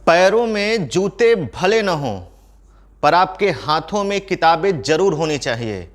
पैरों में जूते भले न हों पर आपके हाथों में किताबें जरूर होनी चाहिए।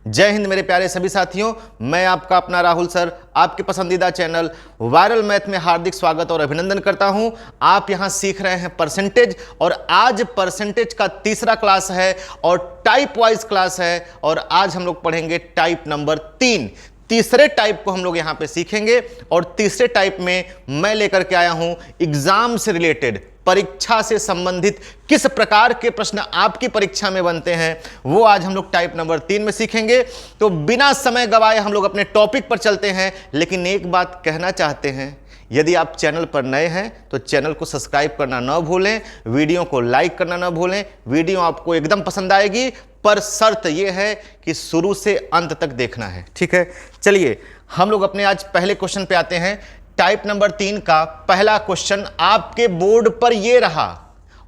जय हिंद मेरे प्यारे सभी साथियों, मैं आपका अपना राहुल सर आपके पसंदीदा चैनल वायरल मैथ में हार्दिक स्वागत और अभिनंदन करता हूं। आप यहां सीख रहे हैं परसेंटेज और आज परसेंटेज का तीसरा क्लास है और टाइप वाइज क्लास है और आज हम लोग पढ़ेंगे टाइप नंबर 3। तीसरे टाइप को हम लोग यहां पे सीखेंगे और तीसरे टाइप में मैं लेकर के आया हूं एग्जाम से रिलेटेड, परीक्षा से संबंधित किस प्रकार के प्रश्न आपकी परीक्षा में बनते हैं वो आज हम लोग टाइप नंबर 3 में सीखेंगे। तो बिना समय गवाए हम लोग अपने टॉपिक पर चलते हैं। लेकिन एक बात कहना चाहते हैं, यदि आप चैनल पर नए हैं तो चैनल को सब्सक्राइब करना न भूलें, वीडियो को लाइक करना न भूलें। वीडियो आपको एकदम पसंद आएगी पर शर्त यह है कि शुरू से अंत तक देखना है, ठीक है। चलिए हम लोग अपने आज पहले क्वेश्चन पे आते हैं। टाइप नंबर 3 का पहला क्वेश्चन आपके बोर्ड पर यह रहा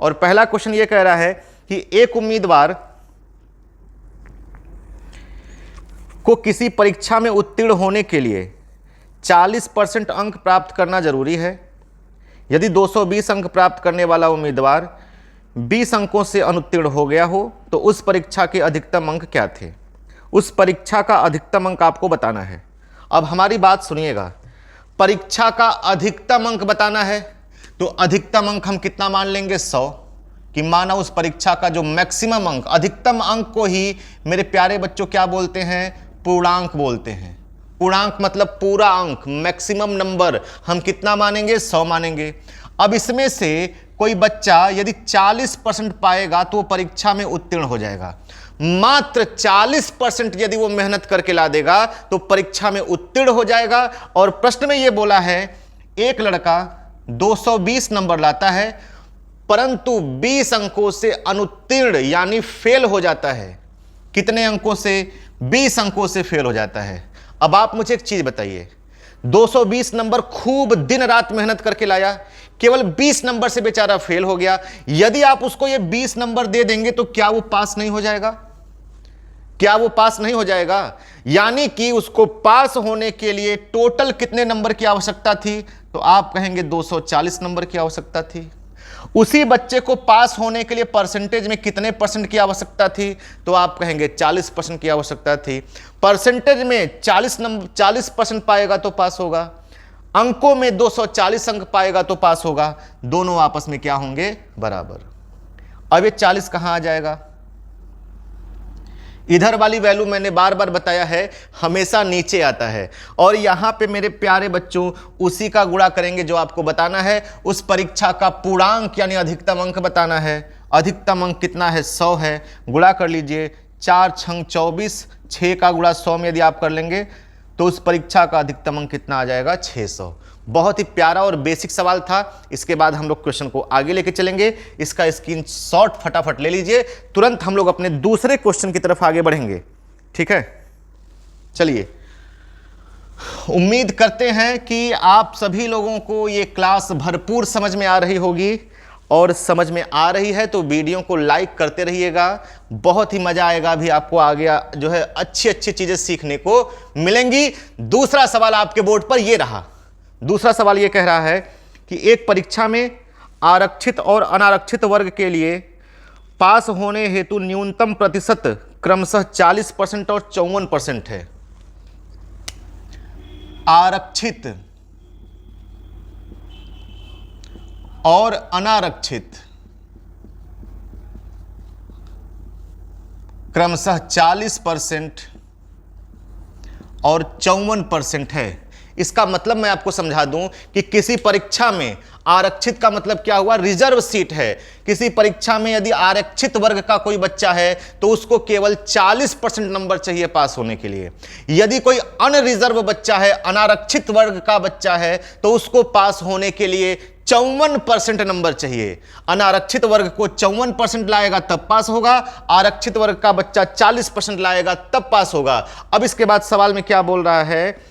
और पहला क्वेश्चन यह कह रहा है कि एक उम्मीदवार को किसी परीक्षा में उत्तीर्ण होने के लिए 40% अंक प्राप्त करना जरूरी है। यदि 220 अंक प्राप्त करने वाला उम्मीदवार 20 अंकों से अनुत्तीर्ण हो गया हो तो उस परीक्षा के अधिकतम अंक क्या थे। उस परीक्षा का अधिकतम अंक आपको बताना है। अब हमारी बात सुनिएगा, परीक्षा का अधिकतम अंक बताना है तो अधिकतम अंक हम कितना मान लेंगे, 100, कि माना उस परीक्षा का जो मैक्सिमम अंक, अधिकतम अंक को ही मेरे प्यारे बच्चों क्या बोलते हैं, पूर्णांक बोलते हैं। पूर्णांक मतलब पूरा अंक, मैक्सिमम नंबर हम कितना मानेंगे, 100 मानेंगे। अब इसमें से कोई बच्चा यदि 40% पाएगा तो वो परीक्षा में उत्तीर्ण हो जाएगा। मात्र 40% यदि वो मेहनत करके ला देगा तो परीक्षा में उत्तीर्ण हो जाएगा। और प्रश्न में ये बोला है एक लड़का 220 नंबर लाता है परंतु 20 अंकों से अनुत्तीर्ण यानी फेल हो जाता है। कितने अंकों से, 20 अंकों से फेल हो जाता है। अब आप मुझे एक चीज बताइए, 220 नंबर खूब दिन रात मेहनत करके लाया, केवल 20 नंबर से बेचारा फेल हो गया। यदि आप उसको ये 20 नंबर दे देंगे तो क्या वो पास नहीं हो जाएगा? क्या वो पास नहीं हो जाएगा? यानी कि उसको पास होने के लिए टोटल कितने नंबर की आवश्यकता थी, तो आप कहेंगे 240 नंबर की आवश्यकता थी। उसी बच्चे को पास होने के लिए परसेंटेज में कितने परसेंट की आवश्यकता थी, तो आप कहेंगे 40% की आवश्यकता थी। परसेंटेज में 40% पाएगा तो पास होगा, अंकों में 240 अंक पाएगा तो पास होगा। दोनों आपस में क्या होंगे, बराबर। अब ये 40 कहां आ जाएगा? इधर वाली वैल्यू मैंने बार बार बताया है हमेशा नीचे आता है और यहां पे मेरे प्यारे बच्चों उसी का गुणा करेंगे जो आपको बताना है। उस परीक्षा का पूर्णांक यानी अधिकतम अंक बताना है। अधिकतम अंक कितना है, 100 है। गुणा कर लीजिए, 4 छंग 24, 6 का गुणा 100 में यदि आप कर लेंगे तो उस परीक्षा का अधिकतम अंक कितना आ जाएगा, 600। बहुत ही प्यारा और बेसिक सवाल था। इसके बाद हम लोग क्वेश्चन को आगे लेके चलेंगे। इसका स्क्रीनशॉट फटाफट ले लीजिए, तुरंत हम लोग अपने दूसरे क्वेश्चन की तरफ आगे बढ़ेंगे, ठीक है। चलिए, उम्मीद करते हैं कि आप सभी लोगों को ये क्लास भरपूर समझ में आ रही होगी और समझ में आ रही है तो वीडियो को लाइक करते रहिएगा। बहुत ही मजा आएगा, भी आपको आगे जो है अच्छी अच्छी चीजें सीखने को मिलेंगी। दूसरा सवाल आपके बोर्ड पर यह रहा। दूसरा सवाल यह कह रहा है कि एक परीक्षा में आरक्षित और अनारक्षित वर्ग के लिए पास होने हेतु न्यूनतम प्रतिशत क्रमशः 40% और 54% है। आरक्षित और अनारक्षित क्रमशः 40% और 54% है। इसका मतलब मैं आपको समझा दूं कि किसी परीक्षा में आरक्षित का मतलब क्या हुआ, रिजर्व सीट है। किसी परीक्षा में यदि आरक्षित वर्ग का कोई बच्चा है तो उसको केवल 40% नंबर चाहिए पास होने के लिए। यदि कोई अनरिजर्व बच्चा है, अनारक्षित वर्ग का बच्चा है, तो उसको पास होने के लिए 54% नंबर चाहिए। अनारक्षित वर्ग को 54% लाएगा तब पास होगा, आरक्षित वर्ग का बच्चा 40% लाएगा तब पास होगा। अब इसके बाद सवाल में क्या बोल रहा है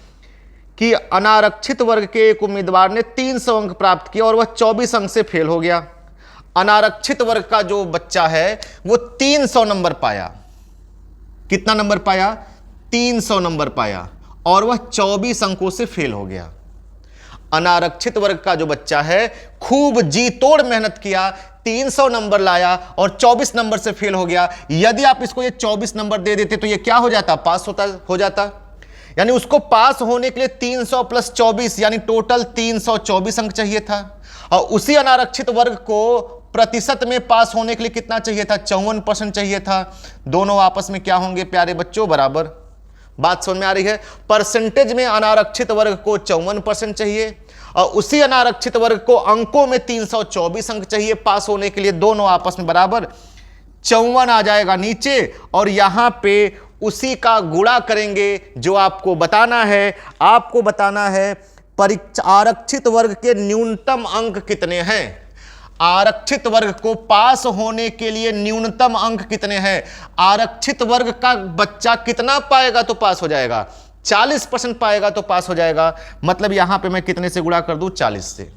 कि अनारक्षित वर्ग के एक उम्मीदवार ने 300 अंक प्राप्त किए और वह 24 अंक से फेल हो गया। अनारक्षित वर्ग का जो बच्चा है वो 300 नंबर पाया। कितना नंबर पाया, 300 नंबर पाया और वह 24 अंकों से फेल हो गया। अनारक्षित वर्ग का जो बच्चा है खूब जी तोड़ मेहनत किया, 300 नंबर लाया और 24 नंबर से फेल हो गया। यदि आप इसको ये 24 नंबर दे देते तो ये क्या हो जाता, पास हो जाता। यानी उसको पास होने के लिए 300 प्लस 24 यानी टोटल 324 अंक चाहिए था। और उसी अनारक्षित वर्ग को प्रतिशत में पास होने के लिए कितना चाहिए था, 54% चाहिए था। दोनों आपस में क्या होंगे प्यारे बच्चों, बराबर। बात समझ में आ रही है। परसेंटेज में अनारक्षित वर्ग को 54% चाहिए और उसी अनारक्षित वर्ग को अंकों में 324 अंक चाहिए पास होने के लिए। दोनों आपस में बराबर, 54 आ जाएगा नीचे और यहां पे उसी का गुणा करेंगे जो आपको बताना है। आपको बताना है आरक्षित वर्ग के न्यूनतम अंक कितने हैं। आरक्षित वर्ग को पास होने के लिए न्यूनतम अंक कितने हैं। आरक्षित वर्ग का बच्चा कितना पाएगा तो पास हो जाएगा, 40% पाएगा तो पास हो जाएगा। मतलब यहां पे मैं कितने से गुणा कर दूं, 40 से।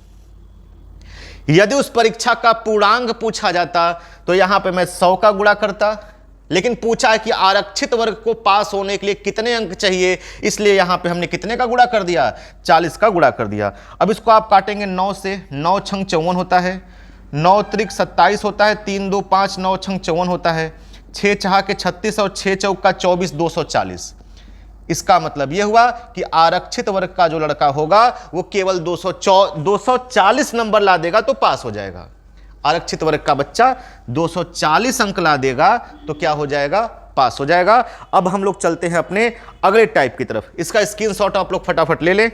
यदि उस परीक्षा का पूर्णांक पूछा जाता तो यहां पे मैं 100 का गुणा करता, लेकिन पूछा है कि आरक्षित वर्ग को पास होने के लिए कितने अंक चाहिए, इसलिए यहां पे हमने कितने का गुणा कर दिया, 40 का गुणा कर दिया। अब इसको आप काटेंगे 9 से, 9 छंग 54 होता है, 9 त्रिक 27 होता है, 3 2 5, 9 छंग 54 होता है, 6 छहा के 36 और 6 चौका 24, 240। इसका मतलब यह हुआ कि आरक्षित वर्ग का जो लड़का होगा वो केवल 240 नंबर ला देगा तो पास हो जाएगा। आरक्षित वर्ग का बच्चा 240 अंक ला देगा तो क्या हो जाएगा, पास हो जाएगा। अब हम लोग चलते हैं अपने अगले टाइप की तरफ। इसका स्क्रीनशॉट आप लोग फटाफट ले लें,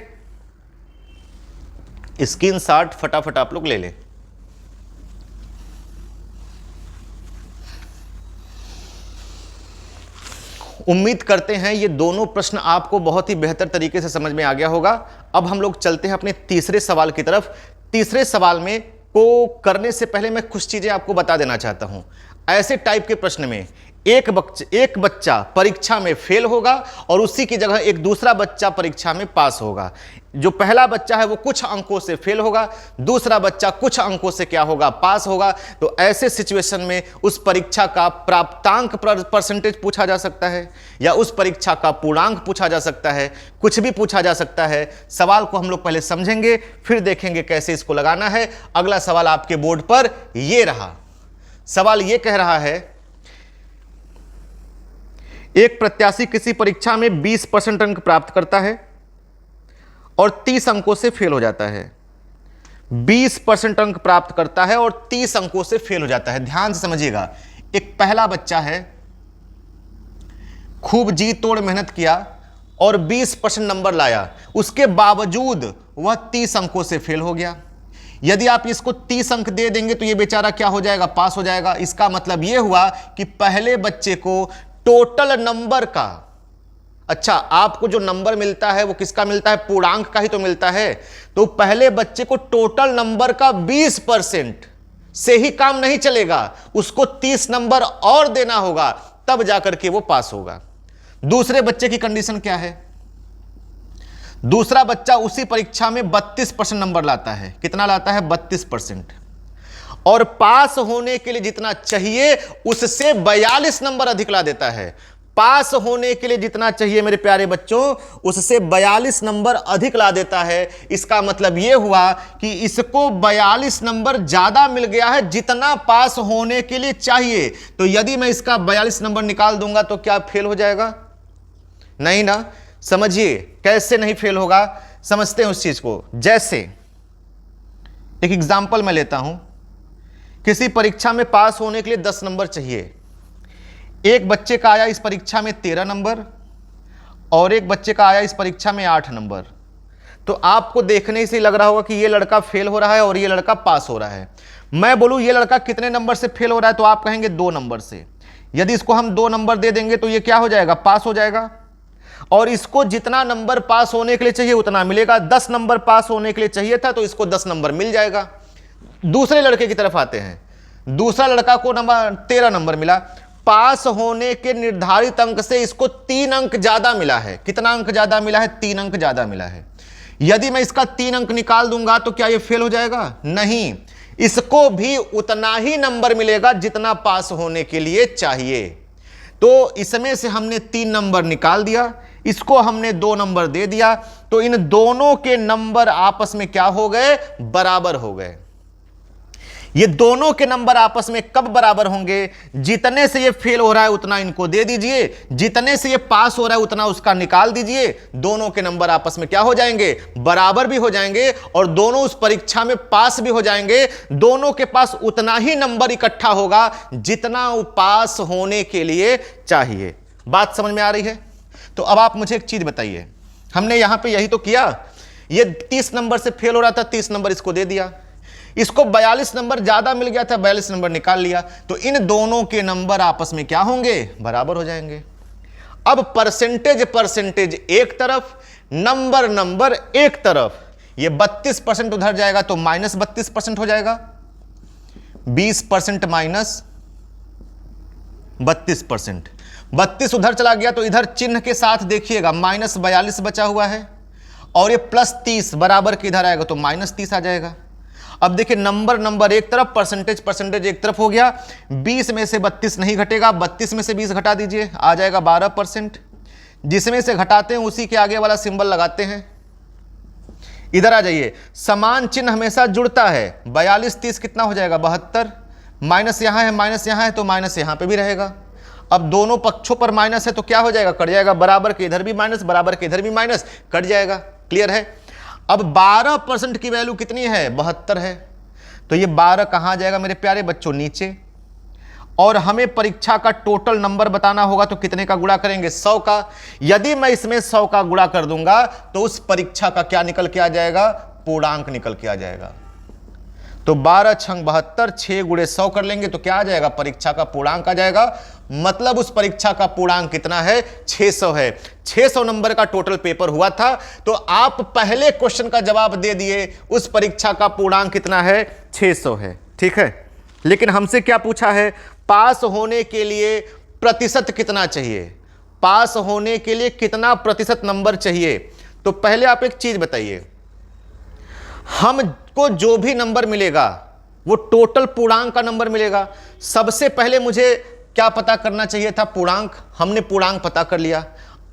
स्क्रीनशॉट फटाफट आप लोग ले लें। उम्मीद करते हैं ये दोनों प्रश्न आपको बहुत ही बेहतर तरीके से समझ में आ गया होगा। अब हम लोग चलते हैं अपने तीसरे सवाल की तरफ। तीसरे सवाल में को करने से पहले मैं कुछ चीजें आपको बता देना चाहता हूं। ऐसे टाइप के प्रश्न में एक बच्चा परीक्षा में फेल होगा और उसी की जगह एक दूसरा बच्चा परीक्षा में पास होगा। जो पहला बच्चा है वो कुछ अंकों से फेल होगा, दूसरा बच्चा कुछ अंकों से क्या होगा, पास होगा। तो ऐसे सिचुएशन में उस परीक्षा का प्राप्तांक परसेंटेज पूछा जा सकता है या उस परीक्षा का पूर्णांक पूछा जा सकता है, कुछ भी पूछा जा सकता है। सवाल को हम लोग पहले समझेंगे फिर देखेंगे कैसे इसको लगाना है। अगला सवाल आपके बोर्ड पर यह रहा। सवाल यह कह रहा है एक प्रत्याशी किसी परीक्षा में 20% अंक प्राप्त करता है और 30 अंकों से फेल हो जाता है। 20% अंक प्राप्त करता है और 30 अंकों से फेल हो जाता है। ध्यान से समझिएगा, एक पहला बच्चा है, खूब जी तोड़ मेहनत किया और 20% नंबर लाया, उसके बावजूद वह 30 अंकों से फेल हो गया। यदि आप इसको 30 अंक दे देंगे तो यह बेचारा क्या हो जाएगा, पास हो जाएगा। इसका मतलब यह हुआ कि पहले बच्चे को टोटल नंबर का, अच्छा आपको जो नंबर मिलता है वो किसका मिलता है, पूर्णांक का ही तो मिलता है। तो पहले बच्चे को टोटल नंबर का 20% से ही काम नहीं चलेगा, उसको 30 नंबर और देना होगा, तब जाकर के वो पास होगा। दूसरे बच्चे की कंडीशन क्या है, दूसरा बच्चा उसी परीक्षा में 32% नंबर लाता है। कितना लाता है, 32%, और पास होने के लिए जितना चाहिए उससे 42 नंबर अधिक ला देता है। पास होने के लिए जितना चाहिए मेरे प्यारे बच्चों उससे 42 नंबर अधिक ला देता है। इसका मतलब यह हुआ कि इसको 42 नंबर ज्यादा मिल गया है जितना पास होने के लिए चाहिए। तो यदि मैं इसका 42 नंबर निकाल दूंगा तो क्या फेल हो जाएगा, नहीं ना। समझिए कैसे नहीं फेल होगा, समझते हैं उस चीज को। जैसे एक एग्जाम्पल मैं लेता हूं, किसी परीक्षा में पास होने के लिए 10 नंबर चाहिए। एक बच्चे का आया इस परीक्षा में 13 नंबर और एक बच्चे का आया इस परीक्षा में 8 नंबर। तो आपको देखने से लग रहा होगा कि ये लड़का फेल हो रहा है और ये लड़का पास हो रहा है। मैं बोलूं ये लड़का कितने नंबर से फेल हो रहा है तो आप कहेंगे 2 नंबर से। यदि इसको हम 2 नंबर दे देंगे तो ये क्या हो जाएगा, पास हो जाएगा। और इसको जितना नंबर पास होने के लिए चाहिए उतना मिलेगा। 10 नंबर पास होने के लिए चाहिए था तो इसको 10 नंबर मिल जाएगा। दूसरे लड़के की तरफ आते हैं। दूसरा लड़का को 13 नंबर मिला। पास होने के निर्धारित अंक से इसको 3 अंक ज्यादा मिला है। कितना अंक ज्यादा मिला है, 3 अंक ज्यादा मिला है। यदि मैं इसका 3 अंक निकाल दूंगा तो क्या यह फेल हो जाएगा, नहीं। इसको भी उतना ही नंबर मिलेगा जितना पास होने के लिए चाहिए। तो इसमें से हमने 3 नंबर निकाल दिया, इसको हमने 2 नंबर दे दिया। तो इन दोनों के नंबर आपस में क्या हो गए, बराबर हो गए। ये दोनों के नंबर आपस में कब बराबर होंगे, जितने से ये फेल हो रहा है उतना इनको दे दीजिए, जितने से ये पास हो रहा है उतना उसका निकाल दीजिए। दोनों के नंबर आपस में क्या हो जाएंगे, बराबर भी हो जाएंगे और दोनों उस परीक्षा में पास भी हो जाएंगे। दोनों के पास उतना ही नंबर इकट्ठा होगा जितना पास होने के लिए चाहिए। बात समझ में आ रही है? तो अब आप मुझे एक चीज बताइए, हमने यहां पे यही तो किया, ये 30 नंबर से फेल हो रहा था, 30 नंबर इसको दे दिया, इसको 42 नंबर ज्यादा मिल गया था, 42 नंबर निकाल लिया, तो इन दोनों के नंबर आपस में क्या होंगे, बराबर हो जाएंगे। अब परसेंटेज परसेंटेज एक तरफ, नंबर नंबर एक तरफ, ये 32% उधर जाएगा तो माइनस 32% हो जाएगा, 20% माइनस 32%, 32 उधर चला गया तो इधर चिन्ह के साथ देखिएगा माइनस 42 बचा हुआ है, और ये प्लस 30 बराबर के इधर आएगा तो माइनस 30 आ जाएगा। अब देखिए नंबर नंबर एक तरफ, परसेंटेज परसेंटेज एक तरफ हो गया, 20 में से 32 नहीं घटेगा, 32 में से 20 घटा दीजिए, आ जाएगा 12%। जिसमें से घटाते हैं उसी के आगे वाला सिंबल लगाते हैं। इधर आ जाइए, समान चिन्ह हमेशा जुड़ता है, 42 30 कितना हो जाएगा, 72, माइनस यहां है माइनस यहां है तो माइनस यहां पे भी रहेगा। अब दोनों पक्षों पर माइनस है तो क्या हो जाएगा, कट जाएगा, बराबर के इधर भी माइनस, बराबर के इधर भी माइनस, कट जाएगा। क्लियर है? अब 12% की वैल्यू कितनी है, 72 है, तो ये 12 कहां जाएगा मेरे प्यारे बच्चों, नीचे। और हमें परीक्षा का टोटल नंबर बताना होगा तो कितने का गुणा करेंगे, 100 का। यदि मैं इसमें 100 का गुणा कर दूंगा तो उस परीक्षा का क्या निकल के आ जाएगा, पूर्णांक निकल के आ जाएगा। तो 12 छंग 72, 6 गुणे 100 कर लेंगे तो क्या आ जाएगा, परीक्षा का पूर्णांक आ जाएगा। मतलब उस परीक्षा का पूर्णांक कितना है, 600 है। 600 नंबर का टोटल पेपर हुआ था, तो आप पहले क्वेश्चन का जवाब दे दिए, उस परीक्षा का पूर्णांक कितना है, 600 है। ठीक है, लेकिन हमसे क्या पूछा है, पास होने के लिए प्रतिशत कितना चाहिए, पास होने के लिए कितना प्रतिशत नंबर चाहिए। तो पहले आप एक चीज बताइए, हमको जो भी नंबर मिलेगा वो टोटल पूर्णांक का नंबर मिलेगा। सबसे पहले मुझे क्या पता करना चाहिए था, पूर्णांक। हमने पूर्णांक पता कर लिया।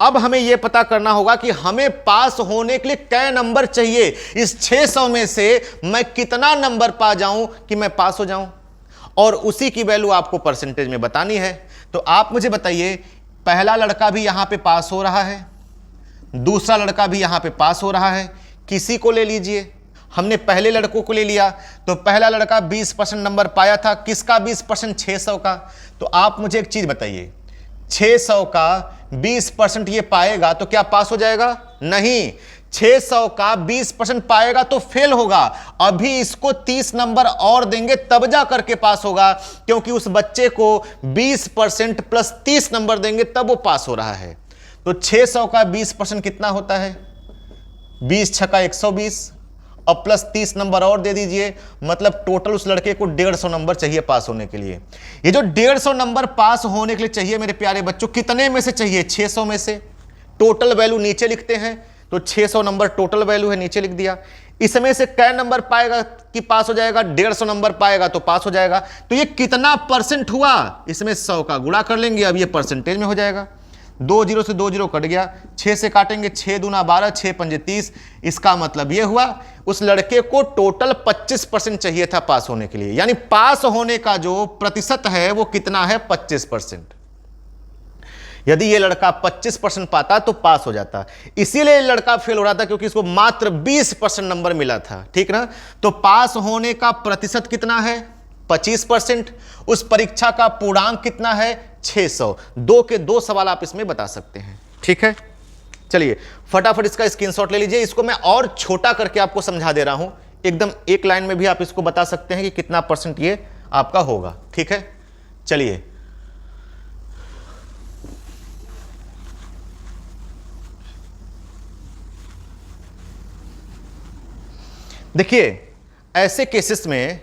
अब हमें यह पता करना होगा कि हमें पास होने के लिए कै नंबर चाहिए, इस 600 में से मैं कितना नंबर पा जाऊं कि मैं पास हो जाऊं, और उसी की वैल्यू आपको परसेंटेज में बतानी है। तो आप मुझे बताइए, पहला लड़का भी यहां पे पास हो रहा है, दूसरा लड़का भी यहां पे पास हो रहा है, किसी को ले लीजिए। हमने पहले लड़कों को ले लिया, तो पहला लड़का 20% नंबर पाया था, किसका 20%, 600 का। तो आप मुझे एक चीज बताइए, 600 का 20% ये पाएगा तो क्या पास हो जाएगा, नहीं, 600 का 20% पाएगा तो फेल होगा। अभी इसको 30 नंबर और देंगे तब जा करके पास होगा, क्योंकि उस बच्चे को 20% प्लस 30 नंबर देंगे तब वो पास हो रहा है। तो 600 का 20% कितना होता है, 20 छक्का 120, और प्लस 30 नंबर और दे दीजिए, मतलब टोटल उस लड़के को 150 नंबर चाहिए पास होने के लिए। ये जो 150 नंबर पास होने के लिए चाहिए मेरे प्यारे बच्चों, कितने में से चाहिए, 600 में से। टोटल वैल्यू नीचे लिखते हैं, तो 600 नंबर टोटल वैल्यू है, नीचे लिख दिया। इसमें से कै नंबर पाएगा कि पास हो जाएगा, 150 नंबर पाएगा तो पास हो जाएगा। तो ये कितना परसेंट हुआ, इसमें 100 का गुणा कर लेंगे, अब ये परसेंटेज में हो जाएगा। 2 0 से 2 0 कट गया, 6 से काटेंगे, 6 दूना 12, 6 पंजे 30। इसका मतलब ये हुआ उस लड़के को टोटल 25% चाहिए था पास होने के लिए, यानी पास होने का जो प्रतिशत है वो कितना है, 25%। यदि ये लड़का 25% पाता तो पास हो जाता, इसीलिए लड़का फेल हो रहा था क्योंकि इसको मात्र 20% नंबर मिला था। ठीक ना? तो पास होने का प्रतिशत कितना है, 25%। उस परीक्षा का पूर्णांक कितना है, 600। 2 के 2 सवाल आप इसमें बता सकते हैं। ठीक है, चलिए फटाफट इसका स्क्रीनशॉट ले लीजिए। इसको मैं और छोटा करके आपको समझा दे रहा हूं, एकदम एक लाइन में भी आप इसको बता सकते हैं कि कितना परसेंट ये आपका होगा। ठीक है, चलिए देखिए, ऐसे केसेस में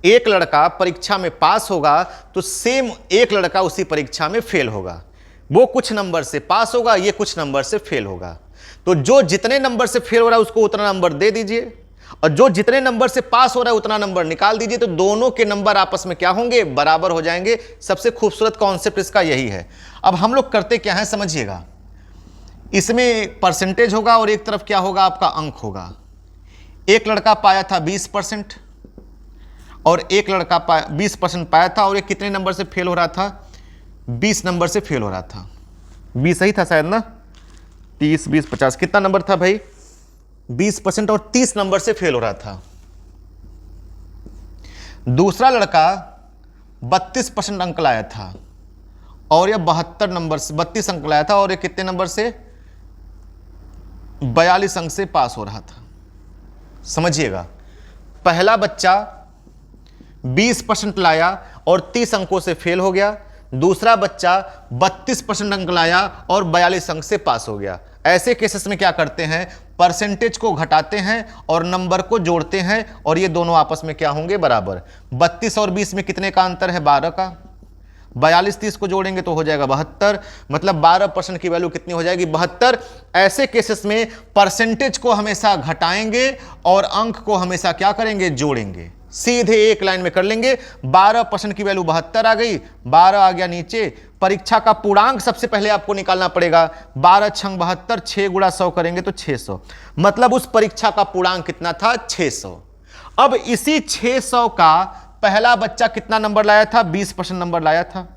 एक लड़का परीक्षा में पास होगा तो सेम एक लड़का उसी परीक्षा में फेल होगा। वो कुछ नंबर से पास होगा, ये कुछ नंबर से फेल होगा। तो जो जितने नंबर से फेल हो रहा है उसको उतना नंबर दे दीजिए, और जो जितने नंबर से पास हो रहा है उतना नंबर निकाल दीजिए। तो दोनों के नंबर आपस में क्या होंगे, बराबर हो जाएंगे। सबसे खूबसूरत कॉन्सेप्ट इसका यही है। अब हम लोग करते क्या है समझिएगा, इसमें परसेंटेज होगा और एक तरफ क्या होगा, आपका अंक होगा। एक लड़का पाया था 20% और एक लड़का 20% पाया था, और ये कितने नंबर से फेल हो रहा था, 20 नंबर से फेल हो रहा था। 20 सही था शायद ना, 30 20 50 कितना नंबर था भाई, 20% और 30 नंबर से फेल हो रहा था। दूसरा लड़का 32% अंक लाया था और यह 72 नंबर से 32 अंक लाया था, और ये कितने नंबर से, 42 अंक से पास हो रहा था। समझिएगा, पहला बच्चा 20% लाया और 30 अंकों से फेल हो गया, दूसरा बच्चा 32% अंक लाया और 42 अंक से पास हो गया। ऐसे केसेस में क्या करते हैं, परसेंटेज को घटाते हैं और नंबर को जोड़ते हैं, और ये दोनों आपस में क्या होंगे, बराबर। 32 और 20 में कितने का अंतर है, 12 का। 42 30 को जोड़ेंगे तो हो जाएगा 72, मतलब 12% की वैल्यू कितनी हो जाएगी, 72। ऐसे केसेस में परसेंटेज को हमेशा घटाएंगे और अंक को हमेशा क्या करेंगे, जोड़ेंगे। सीधे एक लाइन में कर लेंगे। 12% की वैल्यू 72 आ गई, 12 आ गया नीचे। परीक्षा का पूर्णांक सबसे पहले आपको निकालना पड़ेगा। 12 छंग 72, 6 गुणा 100 करेंगे तो 600, मतलब उस परीक्षा का पूर्णांक कितना था, 600। अब इसी 600 का पहला बच्चा कितना नंबर लाया था, 20% नंबर लाया था,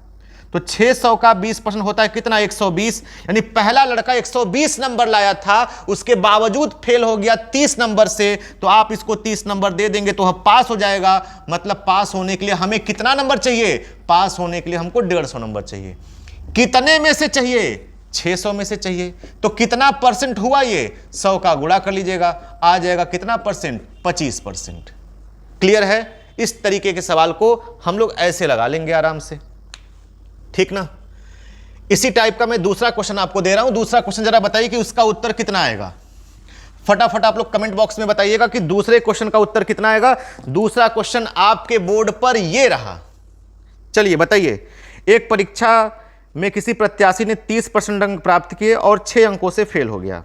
तो 600 का 20% होता है कितना, 120। यानी पहला लड़का 120 नंबर लाया था, उसके बावजूद फेल हो गया 30 नंबर से, तो आप इसको 30 नंबर दे देंगे तो हम पास हो जाएगा। मतलब पास होने के लिए हमें कितना नंबर चाहिए, पास होने के लिए हमको 150 नंबर चाहिए। कितने में से चाहिए, 600 में से चाहिए। तो कितना परसेंट हुआ, ये 100 का गुणा कर लीजिएगा, आ जाएगा कितना परसेंट, 25%। क्लियर है। इस तरीके के सवाल को हम लोग ऐसे लगा लेंगे आराम से, ठीक ना। इसी टाइप का मैं दूसरा क्वेश्चन आपको दे रहा हूं। दूसरा क्वेश्चन जरा बताइए कि उसका उत्तर कितना आएगा। फटाफट आप लोग कमेंट बॉक्स में बताइएगा कि दूसरे क्वेश्चन का उत्तर कितना आएगा। दूसरा क्वेश्चन आपके बोर्ड पर यह रहा। चलिए बताइए, एक परीक्षा में किसी प्रत्याशी ने 30% अंक प्राप्त किए और 6 अंकों से फेल हो गया।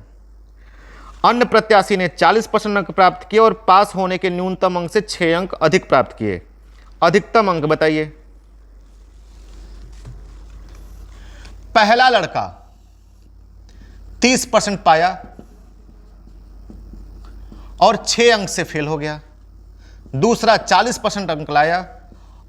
अन्य प्रत्याशी ने 40% अंक प्राप्त किए और पास होने के न्यूनतम अंक से 6 अंक अधिक प्राप्त किए। अधिकतम अंक बताइए। पहला लड़का 30% पाया और 6 अंक से फेल हो गया। दूसरा 40% अंक लाया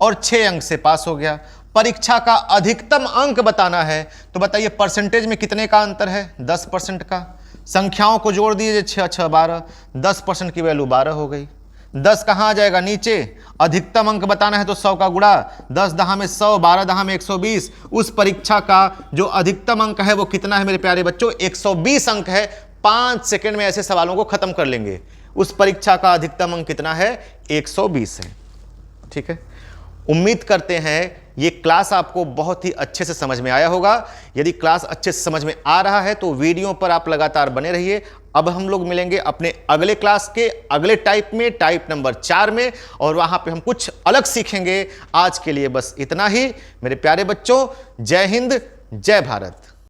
और 6 अंक से पास हो गया। परीक्षा का अधिकतम अंक बताना है, तो बताइए परसेंटेज में कितने का अंतर है, 10% का। संख्याओं को जोड़ दीजिए, 6 6 12, 10% की वैल्यू 12 हो गई। 10 कहाँ आ जाएगा, नीचे। अधिकतम अंक बताना है तो 100 का गुणा, 10 दहा में 100, 12 दहा में 120। उस परीक्षा का जो अधिकतम अंक है वो कितना है मेरे प्यारे बच्चों, 120 अंक है। 5 सेकंड में ऐसे सवालों को खत्म कर लेंगे। उस परीक्षा का अधिकतम अंक कितना है, 120 है। ठीक है, उम्मीद करते हैं ये क्लास आपको बहुत ही अच्छे से समझ में आया होगा। यदि क्लास अच्छे से समझ में आ रहा है तो वीडियो पर आप लगातार बने रहिए। अब हम लोग मिलेंगे अपने अगले क्लास के अगले टाइप में, टाइप नंबर 4 में, और वहां पे हम कुछ अलग सीखेंगे। आज के लिए बस इतना ही मेरे प्यारे बच्चों। जय हिंद, जय भारत।